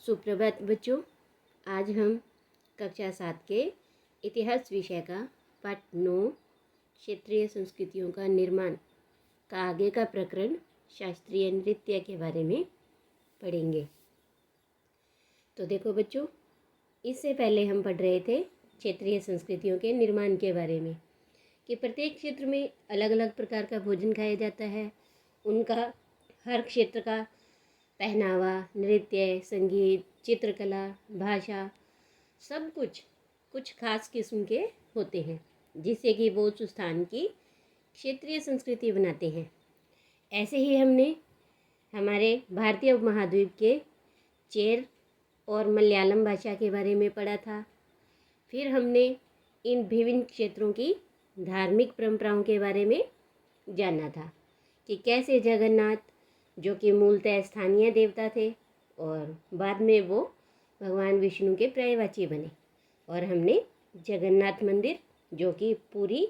सुप्रभात बच्चों। आज हम कक्षा 7 के इतिहास विषय का पाठ 9 क्षेत्रीय संस्कृतियों का निर्माण का आगे का प्रकरण शास्त्रीय नृत्य के बारे में पढ़ेंगे। तो देखो बच्चों, इससे पहले हम पढ़ रहे थे क्षेत्रीय संस्कृतियों के निर्माण के बारे में कि प्रत्येक क्षेत्र में अलग अलग प्रकार का भोजन खाया जाता है। उनका हर क्षेत्र का पहनावा, नृत्य, संगीत, चित्रकला, भाषा, सब कुछ खास किस्म के होते हैं, जिससे कि वो उस स्थान की क्षेत्रीय संस्कृति बनाते हैं। ऐसे ही हमने हमारे भारतीय उपमहाद्वीप के चेर और मलयालम भाषा के बारे में पढ़ा था। फिर हमने इन विभिन्न क्षेत्रों की धार्मिक परंपराओं के बारे में जाना था कि कैसे जगन्नाथ, जो कि मूलतः स्थानीय देवता थे और बाद में वो भगवान विष्णु के पर्यायवाची बने, और हमने जगन्नाथ मंदिर, जो कि पूरी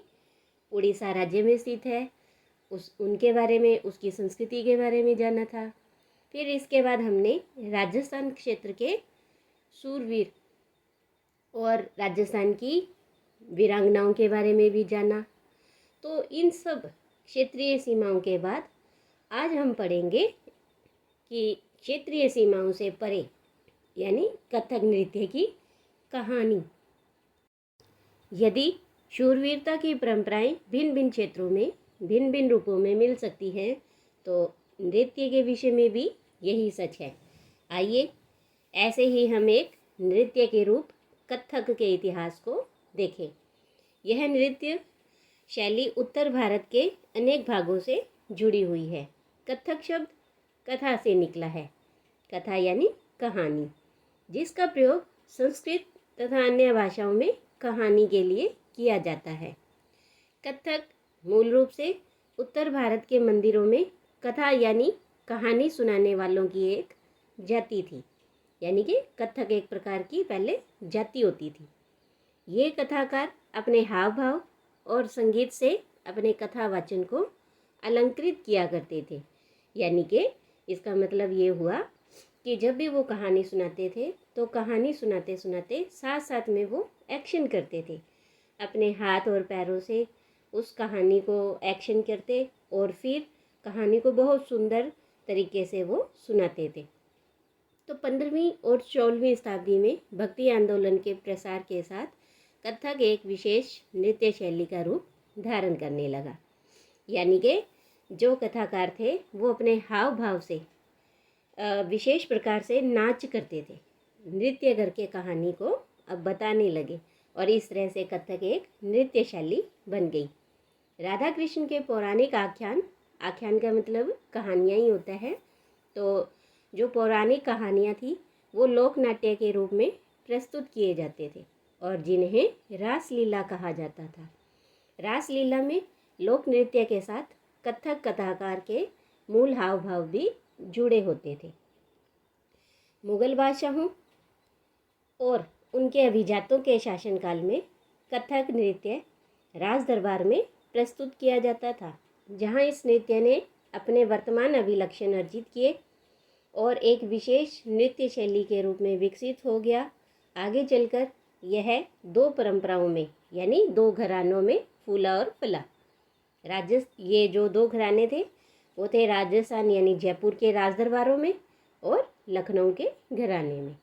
उड़ीसा राज्य में स्थित है, उनके बारे में, उसकी संस्कृति के बारे में जाना था। फिर इसके बाद हमने राजस्थान क्षेत्र के सूरवीर और राजस्थान की वीरांगनाओं के बारे में भी जाना। तो इन सब क्षेत्रीय सीमाओं के बाद आज हम पढ़ेंगे कि क्षेत्रीय सीमाओं से परे यानी कथक नृत्य की कहानी। यदि शूरवीरता की परंपराएं भिन्न भिन्न क्षेत्रों में भिन्न भिन्न रूपों में मिल सकती हैं, तो नृत्य के विषय में भी यही सच है। आइए ऐसे ही हम एक नृत्य के रूप कथक के इतिहास को देखें। यह नृत्य शैली उत्तर भारत के अनेक भागों से जुड़ी हुई है। कथक शब्द कथा से निकला है। कथा यानी कहानी, जिसका प्रयोग संस्कृत तथा अन्य भाषाओं में कहानी के लिए किया जाता है। कथक मूल रूप से उत्तर भारत के मंदिरों में कथा यानी कहानी सुनाने वालों की एक जाति थी। यानी कि कथक एक प्रकार की पहले जाति होती थी। ये कथाकार अपने हाव भाव और संगीत से अपने कथा वाचन को अलंकृत किया करते थे। यानी कि इसका मतलब ये हुआ कि जब भी वो कहानी सुनाते थे तो कहानी सुनाते सुनाते साथ साथ में वो एक्शन करते थे। अपने हाथ और पैरों से उस कहानी को एक्शन करते और फिर कहानी को बहुत सुंदर तरीके से वो सुनाते थे। तो 15वीं और 16वीं शताब्दी में भक्ति आंदोलन के प्रसार के साथ कथक एक विशेष नृत्य शैली का रूप धारण करने लगा। यानी कि जो कथाकार थे वो अपने हाव भाव से विशेष प्रकार से नाच करते थे, नृत्य करके कहानी को अब बताने लगे, और इस तरह से कथक एक नृत्य शैली बन गई। राधा कृष्ण के पौराणिक आख्यान का मतलब कहानियाँ ही होता है। तो जो पौराणिक कहानियाँ थी वो लोक नाट्य के रूप में प्रस्तुत किए जाते थे और जिन्हें रासलीला कहा जाता था। रासलीला में लोक नृत्य के साथ कथक कथाकार के मूल हाव भाव भी जुड़े होते थे। मुगल बादशाहों और उनके अभिजातों के शासनकाल में कथक नृत्य राज दरबार में प्रस्तुत किया जाता था, जहां इस नृत्य ने अपने वर्तमान अभिलक्षण अर्जित किए और एक विशेष नृत्य शैली के रूप में विकसित हो गया। आगे चलकर यह दो परंपराओं में यानी दो घरानों में फूला और फला। ये जो दो घराने थे वो थे राजस्थान यानी जयपुर के राज दरबारों में और लखनऊ के घराने में।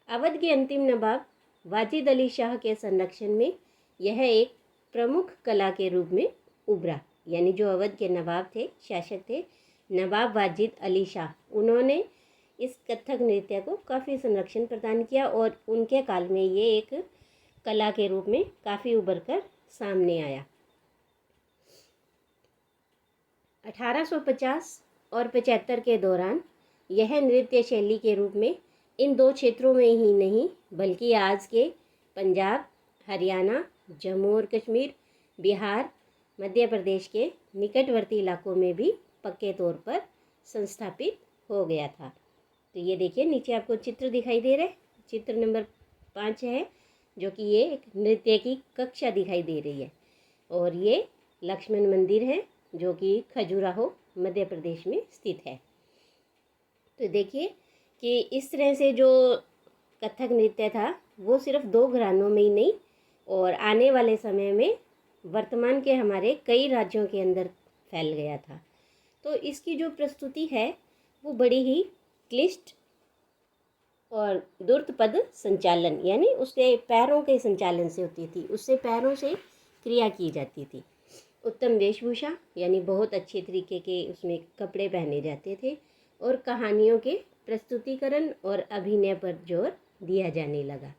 अवध के अंतिम नवाब वाजिद अली शाह के संरक्षण में यह एक प्रमुख कला के रूप में उभरा। यानी जो अवध के नवाब थे, शासक थे, नवाब वाजिद अली शाह, उन्होंने इस कथक नृत्य को काफ़ी संरक्षण प्रदान किया और उनके काल में ये एक कला के रूप में काफ़ी उभर कर सामने आया। 1850 और 75 के दौरान यह नृत्य शैली के रूप में इन दो क्षेत्रों में ही नहीं बल्कि आज के पंजाब, हरियाणा, जम्मू और कश्मीर, बिहार, मध्य प्रदेश के निकटवर्ती इलाकों में भी पक्के तौर पर संस्थापित हो गया था। तो ये देखिए, नीचे आपको चित्र दिखाई दे रहा है, चित्र नंबर 5 है, जो कि ये एक नृत्य की कक्षा दिखाई दे रही है। और ये लक्ष्मण मंदिर है जो कि खजुराहो मध्य प्रदेश में स्थित है। तो देखिए, कि इस तरह से जो कथक नृत्य था वो सिर्फ 2 घरानों में ही नहीं और आने वाले समय में वर्तमान के हमारे कई राज्यों के अंदर फैल गया था। तो इसकी जो प्रस्तुति है वो बड़ी ही क्लिष्ट और द्रुत पद संचालन यानी उसके पैरों के संचालन से होती थी, उससे पैरों से क्रिया की जाती थी। उत्तम वेशभूषा यानी बहुत अच्छे तरीके के उसमें कपड़े पहने जाते थे और कहानियों के प्रस्तुतिकरण और अभिनय पर जोर दिया जाने लगा।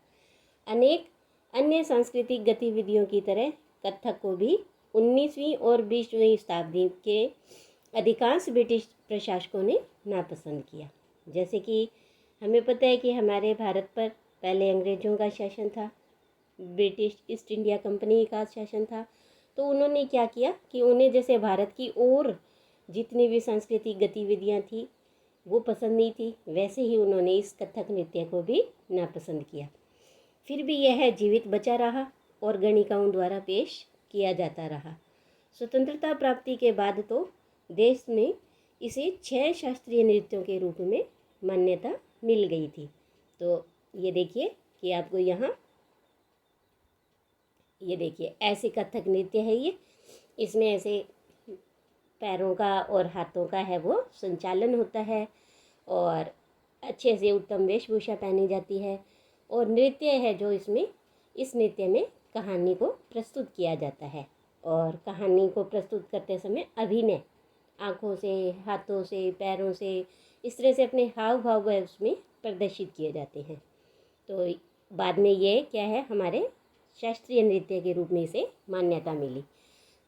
अनेक अन्य सांस्कृतिक गतिविधियों की तरह कथक को भी 19वीं और 20वीं शताब्दी के अधिकांश ब्रिटिश प्रशासकों ने नापसंद किया। जैसे कि हमें पता है कि हमारे भारत पर पहले अंग्रेज़ों का शासन था, ब्रिटिश ईस्ट इंडिया कंपनी का शासन था। तो उन्होंने क्या किया कि उन्हें जैसे भारत की और जितनी भी सांस्कृतिक गतिविधियां थी वो पसंद नहीं थी, वैसे ही उन्होंने इस कथक नृत्य को भी नापसंद किया। फिर भी यह जीवित बचा रहा और गणिकाओं द्वारा पेश किया जाता रहा। स्वतंत्रता प्राप्ति के बाद तो देश में इसे 6 शास्त्रीय नृत्यों के रूप में मान्यता मिल गई थी। तो ये देखिए कि आपको यहाँ ये देखिए ऐसे कथक नृत्य है ये, इसमें ऐसे पैरों का और हाथों का है वो संचालन होता है और अच्छे से उत्तम वेशभूषा पहनी जाती है और नृत्य है जो इसमें इस नृत्य में कहानी को प्रस्तुत किया जाता है और कहानी को प्रस्तुत करते समय अभिनय आँखों से, हाथों से, पैरों से इस तरह से अपने हाव भाव उसमें प्रदर्शित किए जाते हैं। तो बाद में ये क्या है हमारे शास्त्रीय नृत्य के रूप में इसे मान्यता मिली।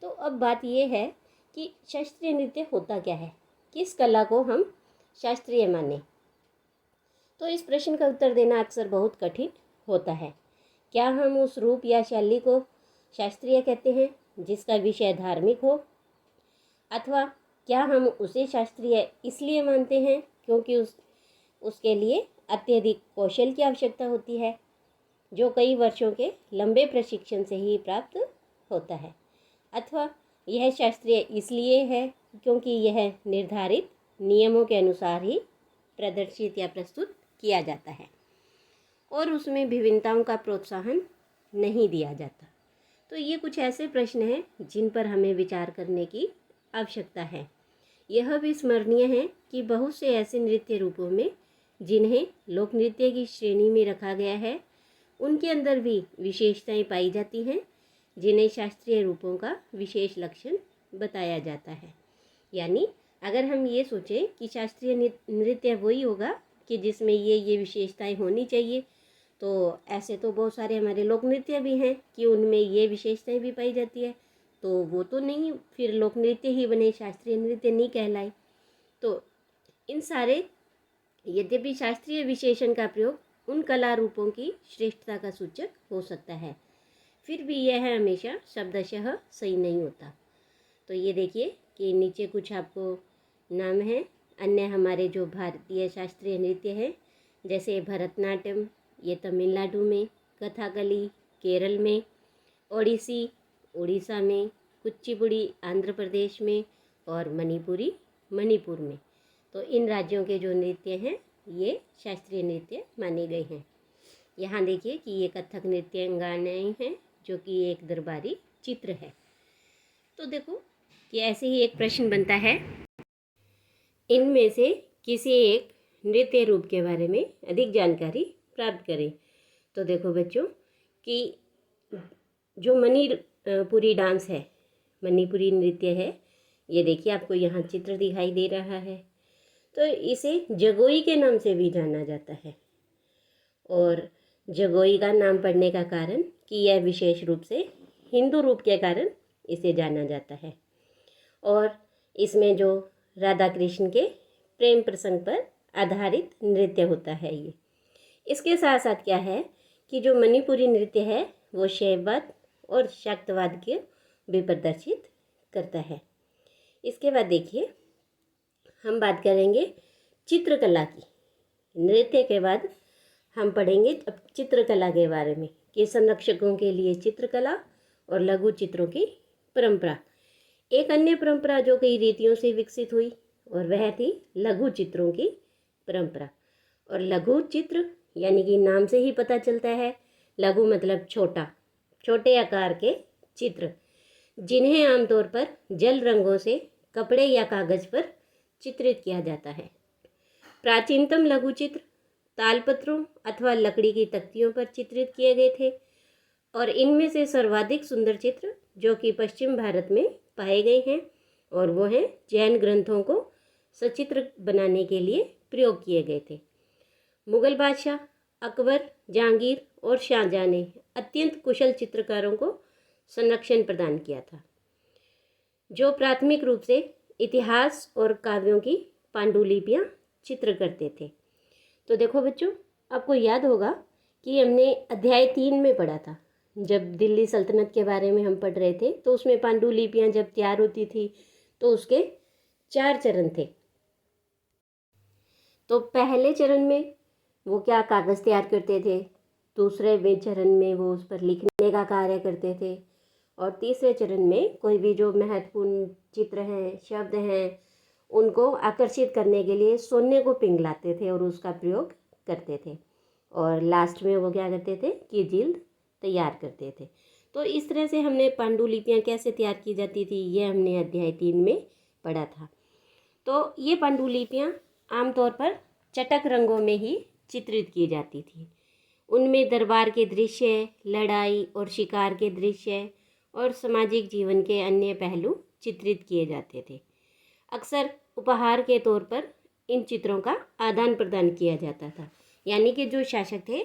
तो अब बात ये है कि शास्त्रीय नृत्य होता क्या है, किस कला को हम शास्त्रीय माने। तो इस प्रश्न का उत्तर देना अक्सर बहुत कठिन होता है। क्या हम उस रूप या शैली को शास्त्रीय कहते हैं जिसका विषय धार्मिक हो, अथवा क्या हम उसे शास्त्रीय इसलिए मानते हैं क्योंकि उसके लिए अत्यधिक कौशल की आवश्यकता होती है जो कई वर्षों के लंबे प्रशिक्षण से ही प्राप्त होता है, अथवा यह शास्त्रीय इसलिए है क्योंकि यह निर्धारित नियमों के अनुसार ही प्रदर्शित या प्रस्तुत किया जाता है और उसमें विभिन्नताओं का प्रोत्साहन नहीं दिया जाता। तो ये कुछ ऐसे प्रश्न हैं जिन पर हमें विचार करने की आवश्यकता है। यह भी स्मरणीय है कि बहुत से ऐसे नृत्य रूपों में जिन्हें लोक नृत्य की श्रेणी में रखा गया है उनके अंदर भी विशेषताएं पाई जाती हैं जिन्हें शास्त्रीय रूपों का विशेष लक्षण बताया जाता है। यानी अगर हम ये सोचें कि शास्त्रीय नृत्य वही होगा कि जिसमें ये विशेषताएं होनी चाहिए, तो ऐसे तो बहुत सारे हमारे लोक नृत्य भी हैं कि उनमें ये विशेषताएं भी पाई जाती है, तो वो तो नहीं फिर लोक नृत्य ही बने, शास्त्रीय नृत्य नहीं कहलाए। तो इन सारे यद्यपि शास्त्रीय विशेषण का प्रयोग उन कला रूपों की श्रेष्ठता का सूचक हो सकता है, फिर भी यह हमेशा शब्दशः सही नहीं होता। तो ये देखिए कि नीचे कुछ आपको नाम है अन्य हमारे जो भारतीय शास्त्रीय नृत्य है, जैसे भरतनाट्यम ये तमिलनाडु में, कथकली केरल में, ओडिसी उड़ीसा में, कुचिपुड़ी आंध्र प्रदेश में और मणिपुरी मणिपुर में। तो इन राज्यों के जो नृत्य हैं ये शास्त्रीय नृत्य माने गए हैं। यहाँ देखिए कि ये कथक नृत्यांगनाएं हैं जो कि एक दरबारी चित्र है। तो देखो कि ऐसे ही एक प्रश्न बनता है, इनमें से किसी एक नृत्य रूप के बारे में अधिक जानकारी प्राप्त करें। तो देखो बच्चों कि जो मणिपुरी डांस है, मणिपुरी नृत्य है, ये देखिए आपको यहाँ चित्र दिखाई दे रहा है। तो इसे जगोई के नाम से भी जाना जाता है और जगोई का नाम पड़ने का कारण कि यह विशेष रूप से हिंदू रूप के कारण इसे जाना जाता है और इसमें जो राधा कृष्ण के प्रेम प्रसंग पर आधारित नृत्य होता है ये। इसके साथ साथ क्या है कि जो मणिपुरी नृत्य है वो शैववाद और शाक्तवाद के भी प्रदर्शित करता है। इसके बाद देखिए हम बात करेंगे चित्रकला की। नृत्य के बाद हम पढ़ेंगे अब चित्रकला के बारे में कि संरक्षकों के लिए चित्रकला और लघु चित्रों की परंपरा। एक अन्य परंपरा जो कई रीतियों से विकसित हुई और वह थी लघु चित्रों की परंपरा। और लघु चित्र यानी कि नाम से ही पता चलता है, लघु मतलब छोटा, छोटे आकार के चित्र, जिन्हें आमतौर पर जल रंगों से कपड़े या कागज पर चित्रित किया जाता है। प्राचीनतम लघु चित्र तालपत्रों अथवा लकड़ी की तख्तियों पर चित्रित किए गए थे और इनमें से सर्वाधिक सुंदर चित्र जो कि पश्चिम भारत में पाए गए हैं और वो हैं जैन ग्रंथों को सचित्र बनाने के लिए प्रयोग किए गए थे। मुगल बादशाह अकबर, जहांगीर और शाहजहां ने अत्यंत कुशल चित्रकारों को संरक्षण प्रदान किया था, जो प्राथमिक रूप से इतिहास और काव्यों की पांडुलिपियां चित्र करते थे। तो देखो बच्चों, आपको याद होगा कि हमने अध्याय 3 में पढ़ा था, जब दिल्ली सल्तनत के बारे में हम पढ़ रहे थे, तो उसमें पांडुलिपियां जब तैयार होती थी तो उसके 4 चरण थे। तो पहले चरण में वो क्या कागज़ तैयार करते थे, दूसरे में चरण में वो उस पर लिखने का कार्य करते थे और तीसरे चरण में कोई भी जो महत्वपूर्ण चित्र हैं, शब्द हैं, उनको आकर्षित करने के लिए सोने को पिघलाते थे और उसका प्रयोग करते थे और लास्ट में वो क्या करते थे कि जिल्द तैयार करते थे। तो इस तरह से हमने पांडुलिपियाँ कैसे तैयार की जाती थी ये हमने अध्याय 3 में पढ़ा था। तो ये पांडुलिपियाँ आमतौर पर चटक रंगों में ही चित्रित की जाती थी। उनमें दरबार के दृश्य, लड़ाई और शिकार के दृश्य और सामाजिक जीवन के अन्य पहलू चित्रित किए जाते थे। अक्सर उपहार के तौर पर इन चित्रों का आदान प्रदान किया जाता था, यानी कि जो शासक थे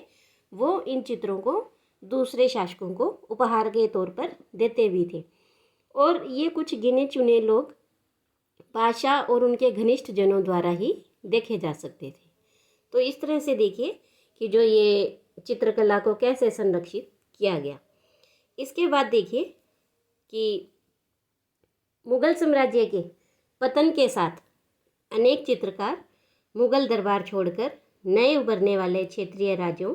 वो इन चित्रों को दूसरे शासकों को उपहार के तौर पर देते भी थे और ये कुछ गिने चुने लोग, बादशाह और उनके घनिष्ठ जनों द्वारा ही देखे जा सकते थे। तो इस तरह से देखिए कि जो ये चित्रकला को कैसे संरक्षित किया गया। इसके बाद देखिए कि मुगल साम्राज्य के पतन के साथ अनेक चित्रकार मुगल दरबार छोड़कर नए उभरने वाले क्षेत्रीय राज्यों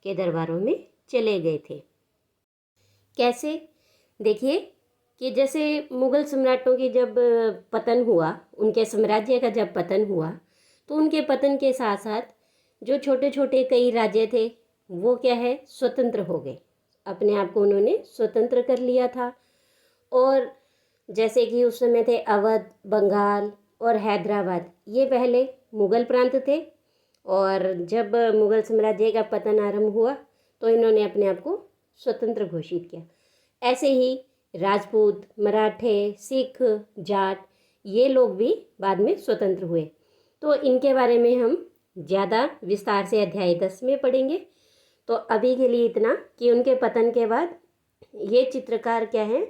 के दरबारों में चले गए थे। कैसे? देखिए कि जैसे मुगल सम्राटों की जब पतन हुआ, उनके साम्राज्य का जब पतन हुआ, तो उनके पतन के साथ साथ जो छोटे छोटे कई राज्य थे वो क्या है, स्वतंत्र हो गए, अपने आप को उन्होंने स्वतंत्र कर लिया था। और जैसे कि उस समय थे अवध, बंगाल और हैदराबाद, ये पहले मुगल प्रांत थे और जब मुगल साम्राज्य का पतन आरंभ हुआ तो इन्होंने अपने आप को स्वतंत्र घोषित किया। ऐसे ही राजपूत, मराठे, सिख, जाट, ये लोग भी बाद में स्वतंत्र हुए। तो इनके बारे में हम ज़्यादा विस्तार से अध्याय 10 में पढ़ेंगे। तो अभी के लिए इतना कि उनके पतन के बाद ये चित्रकार क्या हैं,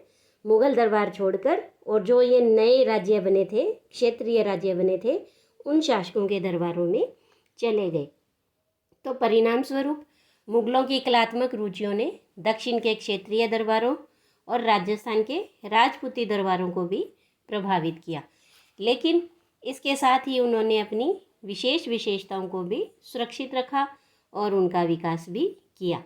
मुगल दरबार छोड़कर और जो ये नए राज्य बने थे, क्षेत्रीय राज्य बने थे, उन शासकों के दरबारों में चले गए। तो परिणाम स्वरूप मुगलों की कलात्मक रुचियों ने दक्षिण के क्षेत्रीय दरबारों और राजस्थान के राजपूती दरबारों को भी प्रभावित किया, लेकिन इसके साथ ही उन्होंने अपनी विशेष विशेषताओं को भी सुरक्षित रखा और उनका विकास भी किया।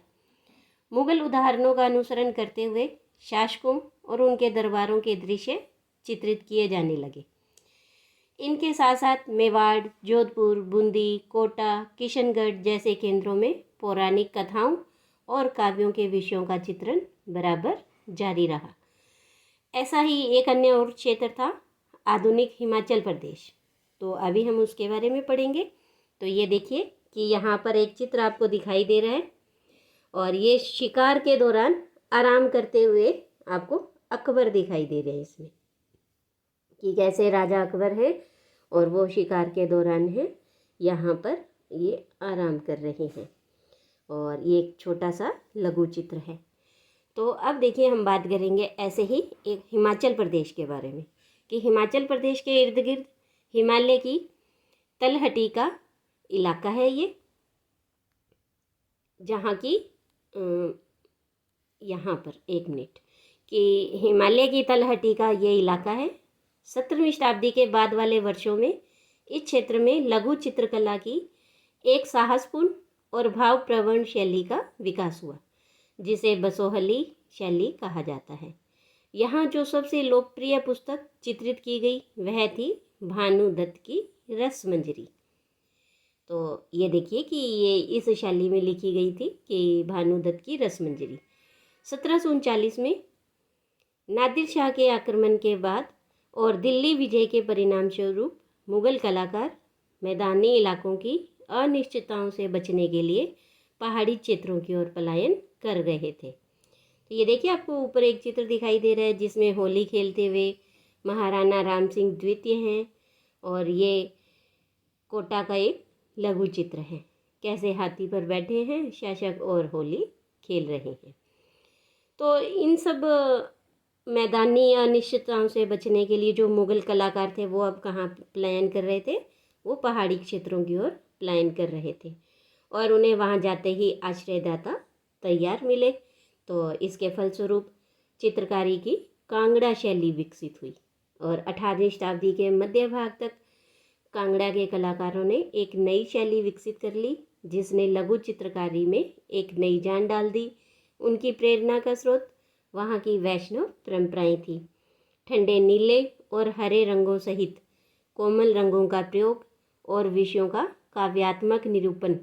मुगल उदाहरणों का अनुसरण करते हुए शासकों और उनके दरबारों के दृश्य चित्रित किए जाने लगे। इनके साथ साथ मेवाड़, जोधपुर, बूंदी, कोटा, किशनगढ़ जैसे केंद्रों में पौराणिक कथाओं और काव्यों के विषयों का चित्रण बराबर जारी रहा। ऐसा ही एक अन्य और क्षेत्र था आधुनिक हिमाचल प्रदेश। तो अभी हम उसके बारे में पढ़ेंगे। तो ये देखिए कि यहाँ पर एक चित्र आपको दिखाई दे रहा है और ये शिकार के दौरान आराम करते हुए आपको अकबर दिखाई दे रहे हैं इसमें, कि कैसे राजा अकबर है और वो शिकार के दौरान है, यहाँ पर ये आराम कर रहे हैं और ये एक छोटा सा लघु चित्र है। तो अब देखिए हम बात करेंगे ऐसे ही एक हिमाचल प्रदेश के बारे में, कि हिमाचल प्रदेश के इर्द गिर्द हिमालय की तलहटी का इलाका है ये, जहाँ की यहाँ पर एक मिनट, कि हिमालय की तलहटी का ये इलाका है। 17वीं शताब्दी के बाद वाले वर्षों में इस क्षेत्र में लघु चित्रकला की एक साहसपूर्ण और भावप्रवण शैली का विकास हुआ, जिसे बसोहली शैली कहा जाता है। यहाँ जो सबसे लोकप्रिय पुस्तक चित्रित की गई वह थी भानु दत्त की रसमंजरी। तो ये देखिए कि ये इस शैली में लिखी गई थी कि भानुदत्त की रसमंजरी। 1739 में नादिर शाह के आक्रमण के बाद और दिल्ली विजय के परिणाम स्वरूप मुग़ल कलाकार मैदानी इलाकों की अनिश्चितताओं से बचने के लिए पहाड़ी क्षेत्रों की ओर पलायन कर रहे थे। तो ये देखिए आपको ऊपर एक चित्र दिखाई दे रहा है जिसमें होली खेलते हुए महाराणा राम सिंह द्वितीय हैं और ये कोटा का एक लघु चित्र है, कैसे हाथी पर बैठे हैं शासक और होली खेल रहे हैं। तो इन सब मैदानी अनिश्चितताओं से बचने के लिए जो मुग़ल कलाकार थे वो अब कहाँ पलायन कर रहे थे, वो पहाड़ी क्षेत्रों की ओर पलायन कर रहे थे और उन्हें वहाँ जाते ही आश्रयदाता तैयार मिले। तो इसके फलस्वरूप चित्रकारी की कांगड़ा शैली विकसित हुई और 18वीं शताब्दी के मध्य भाग तक कांगड़ा के कलाकारों ने एक नई शैली विकसित कर ली जिसने लघु चित्रकारी में एक नई जान डाल दी। उनकी प्रेरणा का स्रोत वहाँ की वैष्णव परंपराएं थी। ठंडे नीले और हरे रंगों सहित कोमल रंगों का प्रयोग और विषयों का काव्यात्मक निरूपण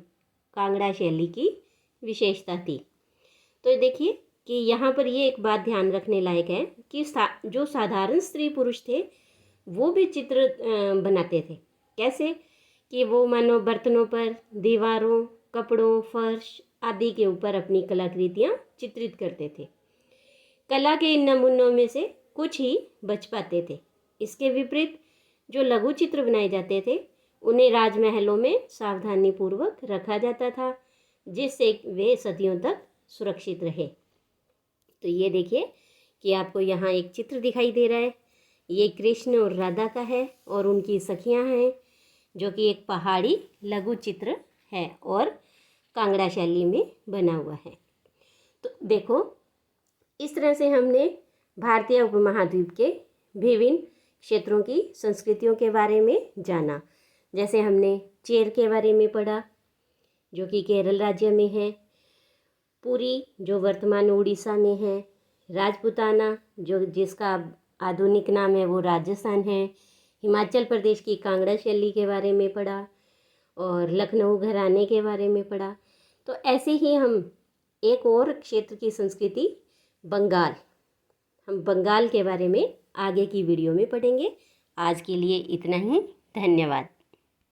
कांगड़ा शैली की विशेषता थी। तो देखिए कि यहाँ पर ये एक बात ध्यान रखने लायक है कि जो साधारण स्त्री पुरुष थे वो भी चित्र बनाते थे। कैसे कि वो मानो बर्तनों पर, दीवारों, कपड़ों, फर्श आदि के ऊपर अपनी कलाकृतियाँ चित्रित करते थे। कला के इन नमूनों में से कुछ ही बच पाते थे। इसके विपरीत जो लघु चित्र बनाए जाते थे उन्हें राजमहलों में सावधानीपूर्वक रखा जाता था जिससे वे सदियों तक सुरक्षित रहे। तो ये देखिए कि आपको यहाँ एक चित्र दिखाई दे रहा है, ये कृष्ण और राधा का है और उनकी सखियाँ हैं जो कि एक पहाड़ी लघु चित्र है और कांगड़ा शैली में बना हुआ है। तो देखो इस तरह से हमने भारतीय उपमहाद्वीप के विभिन्न क्षेत्रों की संस्कृतियों के बारे में जाना। जैसे हमने चेर के बारे में पढ़ा जो कि केरल राज्य में है, पुरी जो वर्तमान उड़ीसा में है, राजपूताना जो जिसका आधुनिक नाम है वो राजस्थान है, हिमाचल प्रदेश की कांगड़ा शैली के बारे में पढ़ा और लखनऊ घराने के बारे में पढ़ा। तो ऐसे ही हम एक और क्षेत्र की संस्कृति बंगाल, हम बंगाल के बारे में आगे की वीडियो में पढ़ेंगे। आज के लिए इतना ही, धन्यवाद।